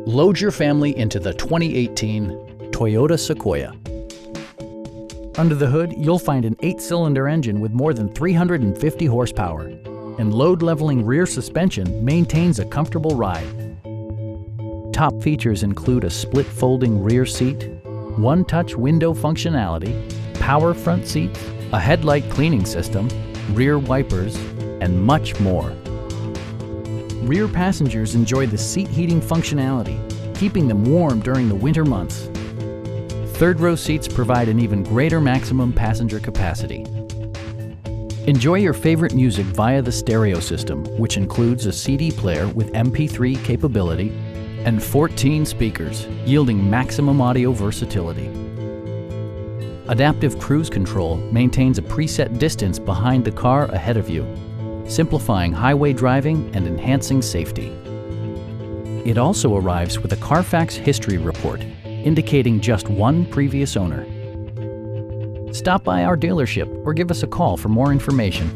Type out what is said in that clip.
Load your family into the 2018 Toyota Sequoia. Under the hood, you'll find an 8-cylinder engine with more than 350 horsepower, and load-leveling rear suspension maintains a comfortable ride. Top features include a split folding rear seat, one-touch window functionality, power front seats, a headlight cleaning system, rear wipers, and much more. Rear passengers enjoy the seat heating functionality, keeping them warm during the winter months. Third-row seats provide an even greater maximum passenger capacity. Enjoy your favorite music via the stereo system, which includes a CD player with MP3 capability and 14 speakers, yielding maximum audio versatility. Adaptive Cruise Control maintains a preset distance behind the car ahead of you, simplifying highway driving and enhancing safety. It also arrives with a Carfax history report, indicating just one previous owner. Stop by our dealership or give us a call for more information.